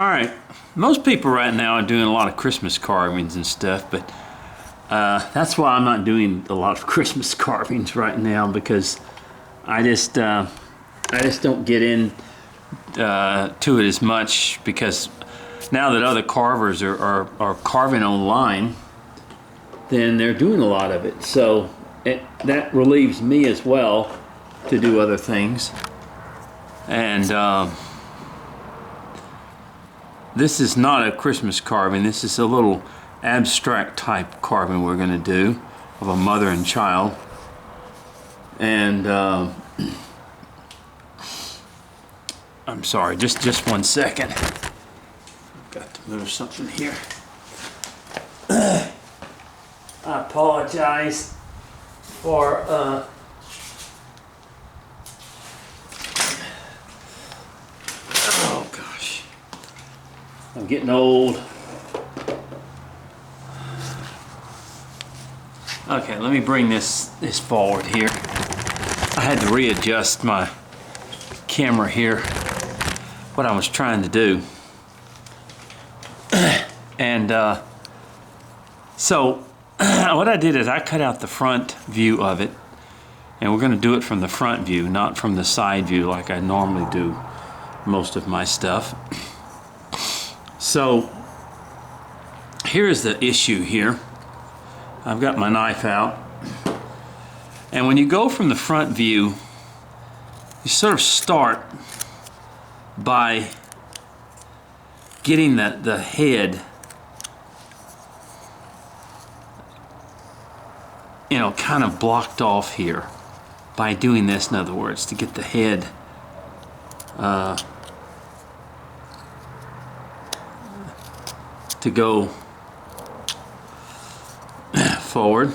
Alright, most people right now are doing a lot of Christmas carvings and stuff, but that's why I'm not doing a lot of Christmas carvings right now, because I just don't get in to it as much, because now that other carvers are carving online, then they're doing a lot of it. So that relieves me as well to do other things. And this is not a Christmas carving. This is a little abstract type carving we're going to do of a mother and child. And I'm sorry, just 1 second. I've got to move something here. I apologize for oh gosh, I'm getting old. Okay, let me bring this forward here. I had to readjust my camera here, what I was trying to do. And so what I did is I cut out the front view of it, and we're going to do it from the front view, not from the side view like I normally do most of my stuff. So here's the issue here. I've got my knife out, and when you go from the front view, you sort of start by getting the head, you know, kind of blocked off here by doing this, in other words, to get the head to go forward.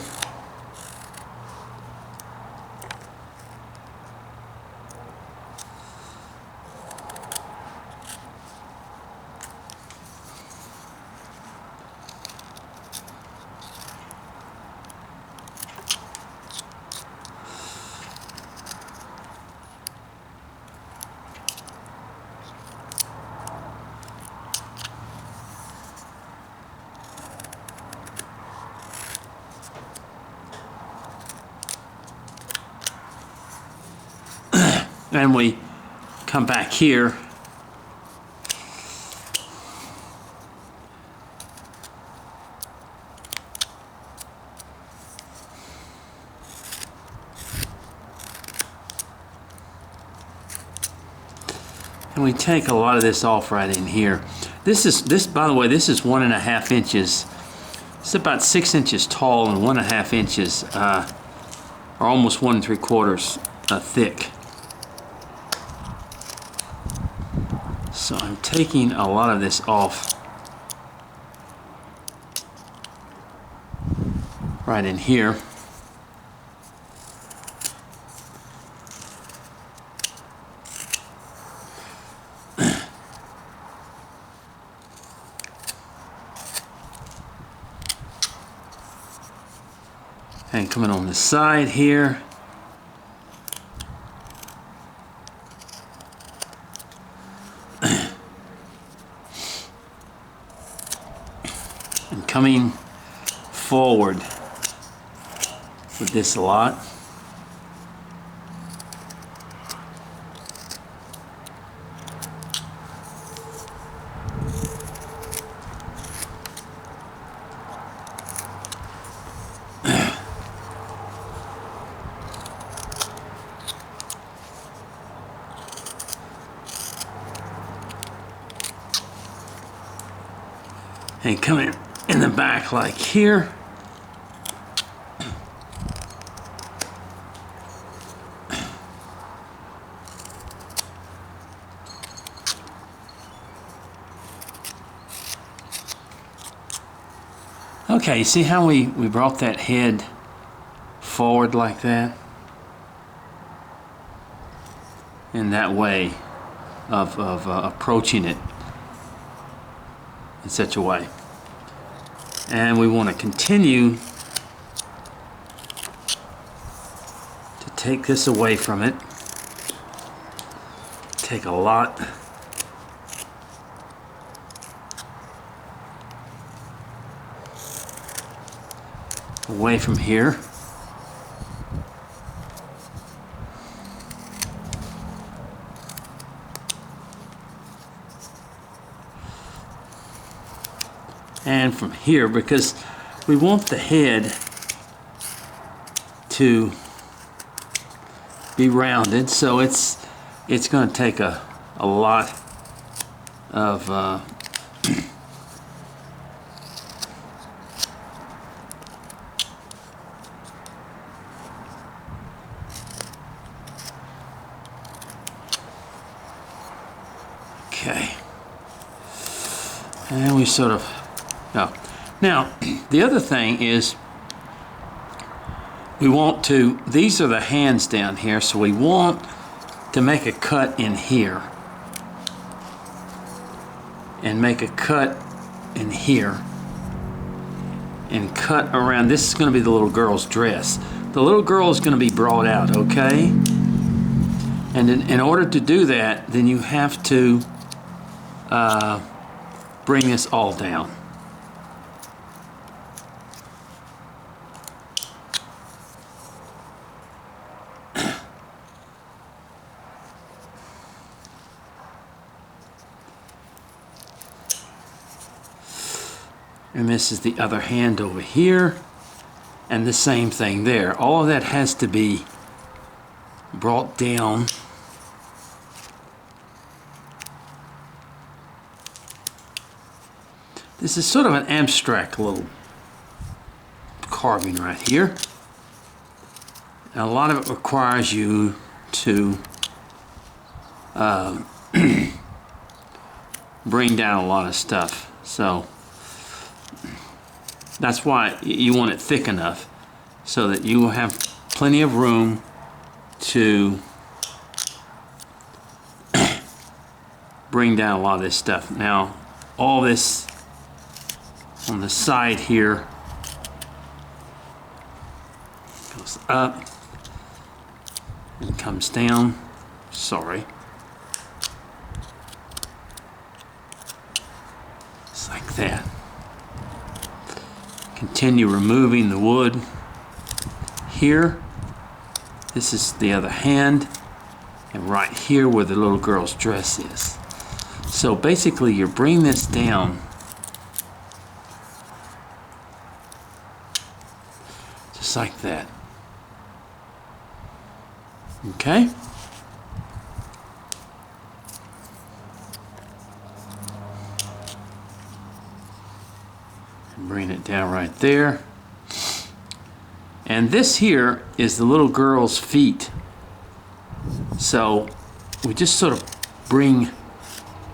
And we come back here and we take a lot of this off right in here. This by the way, this is 1.5 inches. It's about 6 inches tall and 1.5 inches or almost 1 3/4 thick. So I'm taking a lot of this off right in here. And coming on the side here. And coming forward with this a lot. And coming in the back like here. Okay, you see how we brought that head forward like that? In that way of approaching it in such a way. And we want to continue to take this away from it. Take a lot away from here. And from here, because we want the head to be rounded, so it's going to take a lot of okay, and we sort of now the other thing is we want to, these are the hands down here, so we want to make a cut in here and make a cut in here and cut around. This is going to be the little girl's dress. The little girl is going to be brought out, okay? And in order to do that, then you have to bring this all down. And this is the other hand over here, and the same thing there. All of that has to be brought down. This is sort of an abstract little carving right here. And a lot of it requires you to bring down a lot of stuff. So that's why you want it thick enough so that you will have plenty of room to bring down a lot of this stuff. Now, all this on the side here goes up and comes down. Sorry. It's like that. Continue removing the wood here. This is the other hand, and right here where the little girl's dress is. So basically you bring this down just like that. Okay? Bring it down right there. And this here is the little girl's feet. So we just sort of bring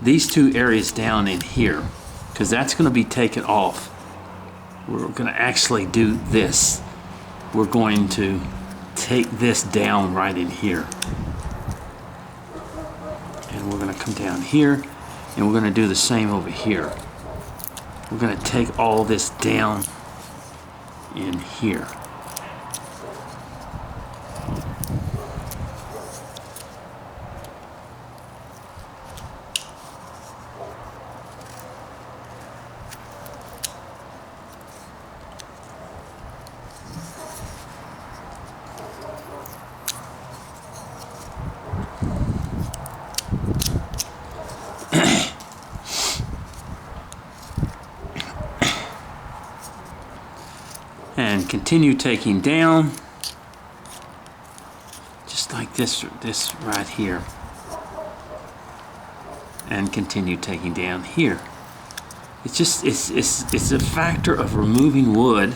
these two areas down in here because that's going to be taken off. We're going to actually do this. We're going to take this down right in here. And we're going to come down here and we're going to do the same over here. We're going to take all this down in here. And continue taking down, just like this right here, and continue taking down here. It's just it's a factor of removing wood,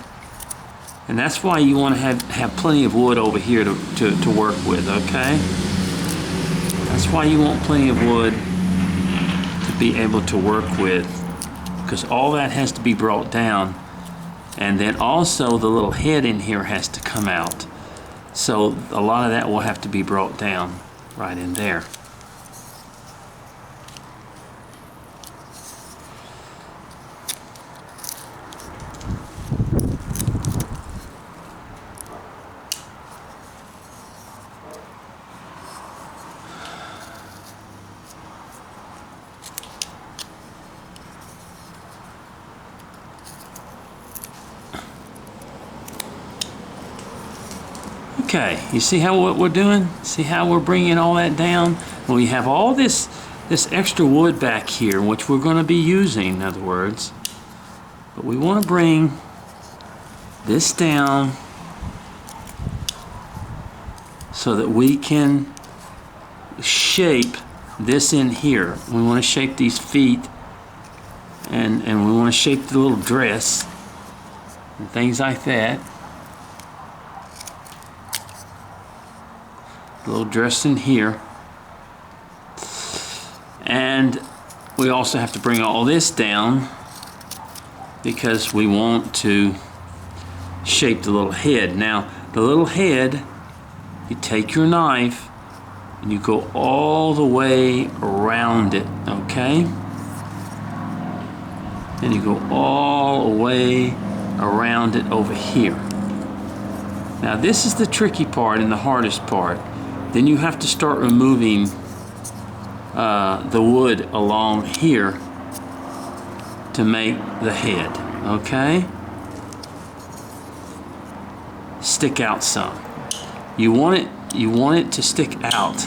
and that's why you want to have plenty of wood over here to work with. Okay, that's why you want plenty of wood to be able to work with, because all that has to be brought down. And then also the little head in here has to come out. So a lot of that will have to be brought down right in there. Okay, you see how what we're doing? See how we're bringing all that down? Well, we have all this extra wood back here, which we're going to be using, in other words. But we want to bring this down so that we can shape this in here. We want to shape these feet, and we want to shape the little dress and things like that. A little dress in here. And we also have to bring all this down because we want to shape the little head. Now, the little head, you take your knife and you go all the way around it, okay? And you go all the way around it over here. Now, this is the tricky part and the hardest part. Then you have to start removing the wood along here to make the head, okay? Stick out some. You want it to stick out,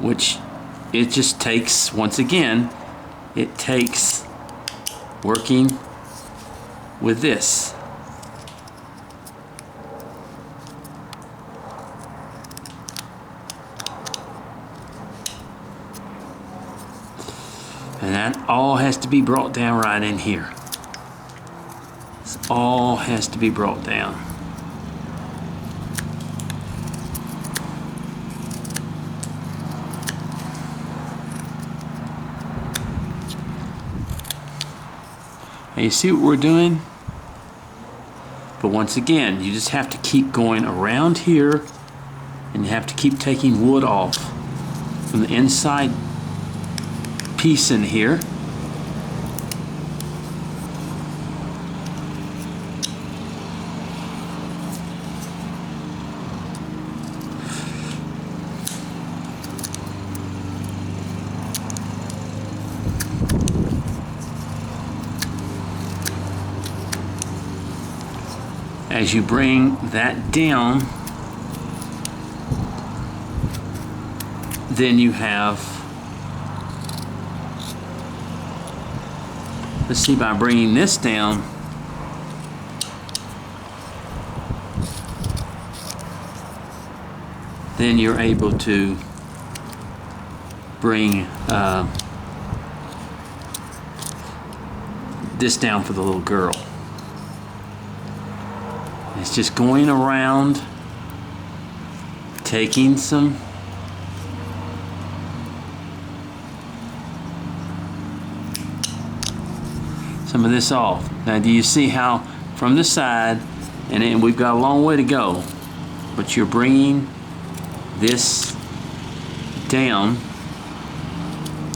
which it just takes, once again, it takes working with this. And that all has to be brought down right in here. This all has to be brought down. Now you see what we're doing? But once again, you just have to keep going around here, and you have to keep taking wood off from the inside piece in here. As you bring that down, then you have, let's see, by bringing this down, then you're able to bring this down for the little girl. It's just going around, taking some of this off. Now, do you see how from the side, and we've got a long way to go, but you're bringing this down.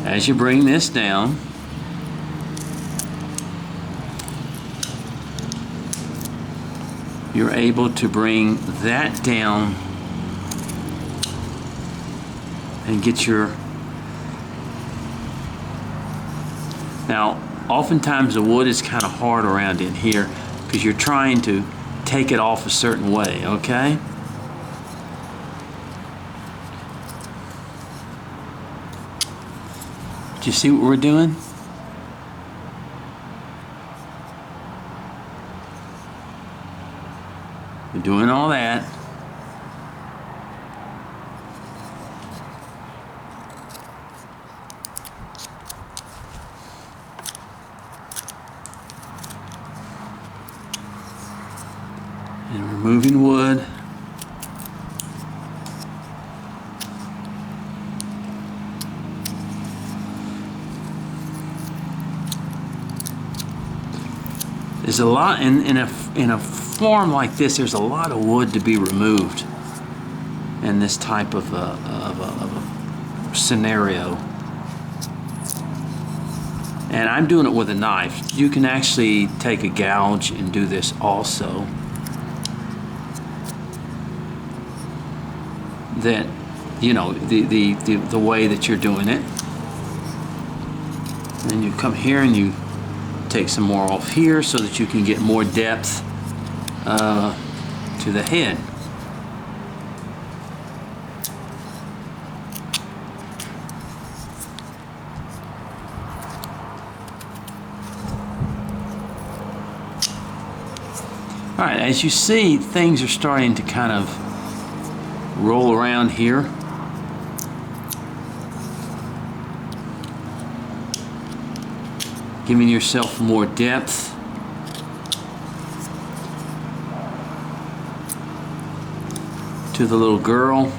As you bring this down, you're able to bring that down and get your... Now, oftentimes the wood is kind of hard around in here because you're trying to take it off a certain way, okay? Do you see what we're doing? We're doing all that. And removing wood. There's a lot in a form like this. There's a lot of wood to be removed in this type of a scenario. And I'm doing it with a knife. You can actually take a gouge and do this also. That, you know, the way that you're doing it. And you come here and you take some more off here so that you can get more depth to the head. All right, as you see, things are starting to kind of roll around here. Giving yourself more depth. To the little girl.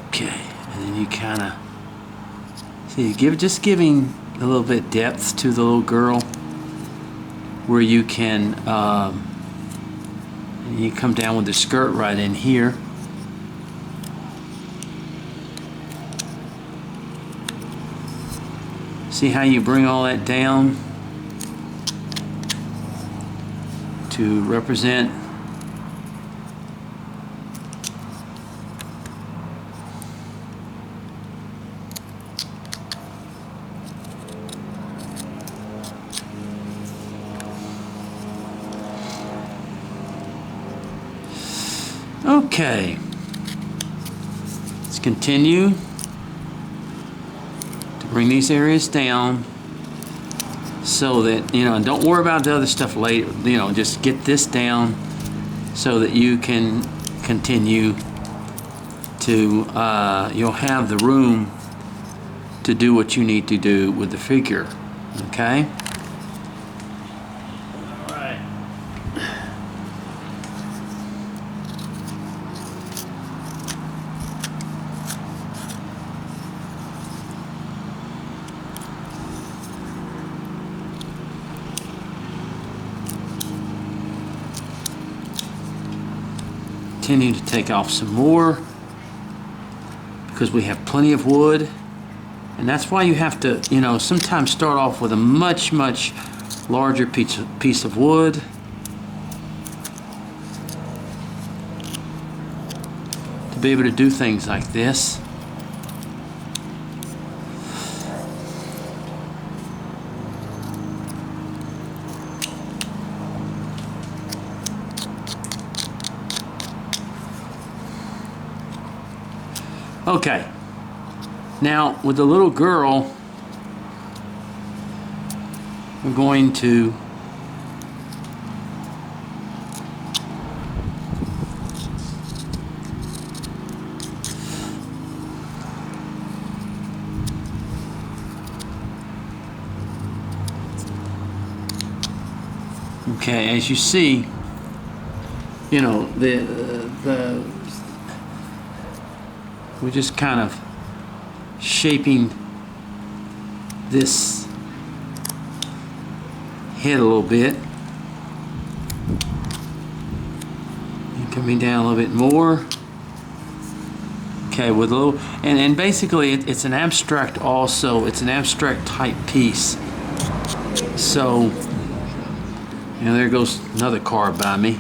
Okay, and then you kind of see, just giving a little bit depth to the little girl, where you can you come down with the skirt right in here. See how you bring all that down to represent okay. Let's continue to bring these areas down so that, you know, don't worry about the other stuff later. You know, just get this down so that you can continue to, you'll have the room to do what you need to do with the figure. Okay? Continue to take off some more because we have plenty of wood, and that's why you have to, you know, sometimes start off with a much larger piece of wood. To be able to do things like this. Okay, now with the little girl, we're going to okay, as you see, you know, we're just kind of shaping this head a little bit. And coming down a little bit more. Okay, with a little, and basically it's an abstract also. It's an abstract type piece. So, you know, there goes another car by me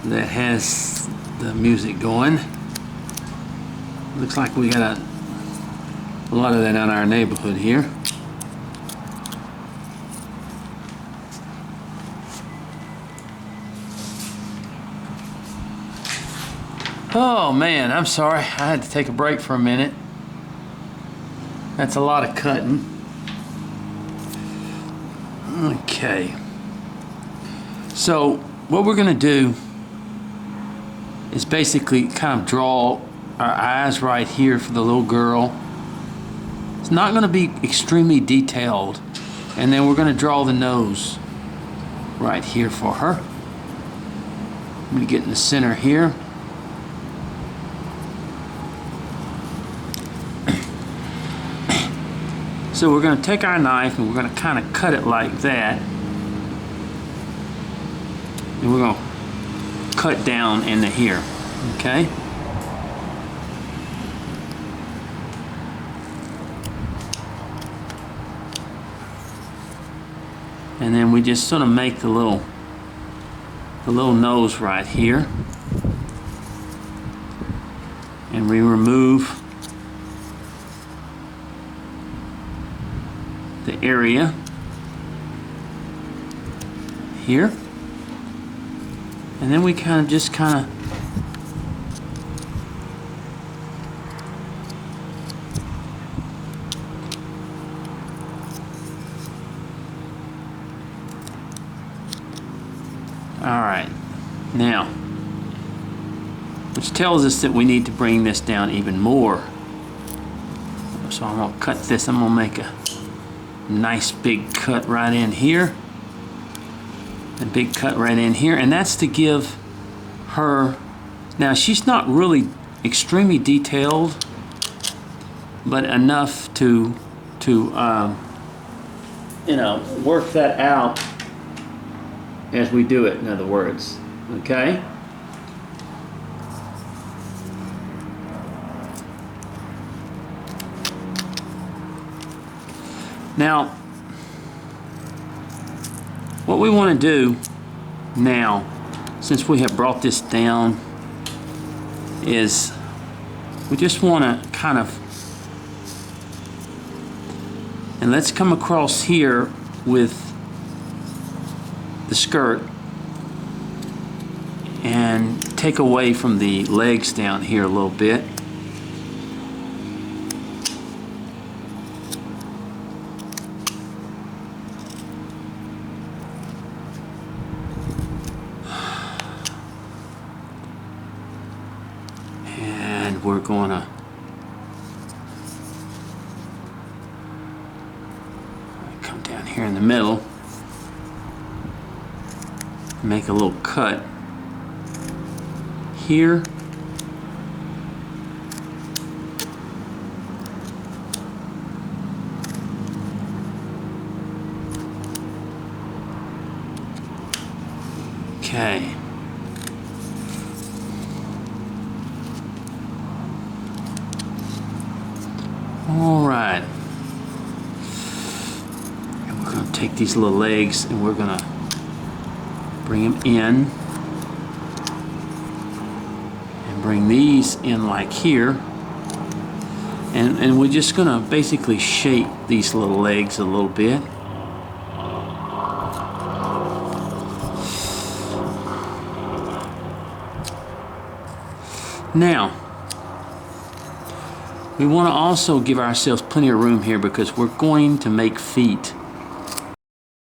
that has the music going. Looks like we got a lot of that in our neighborhood here. Oh man, I'm sorry. I had to take a break for a minute. That's a lot of cutting. Okay. So what we're gonna do is basically kind of draw our eyes right here for the little girl. It's not going to be extremely detailed. And then we're going to draw the nose right here for her. I'm going to get in the center here. So we're going to take our knife and we're going to kind of cut it like that. And we're going to cut down into here, okay? And then we just sort of make the little nose right here. And we remove the area here. And then we kind of all right, now, which tells us that we need to bring this down even more. So I'm gonna cut this, I'm gonna make a nice big cut right in here. A big cut right in here, and that's to give her, now she's not really extremely detailed, but enough to you know, work that out as we do it, in other words, okay? Now, what we want to do now, since we have brought this down, is we just want to kind of, and let's come across here with the skirt and take away from the legs down here a little bit. And we're gonna come down here in the middle, make a little cut here. Okay. All right. And we're going to take these little legs and we're going to bring them in and bring these in like here. And we're just going to basically shape these little legs a little bit. Now, we want to also give ourselves plenty of room here because we're going to make feet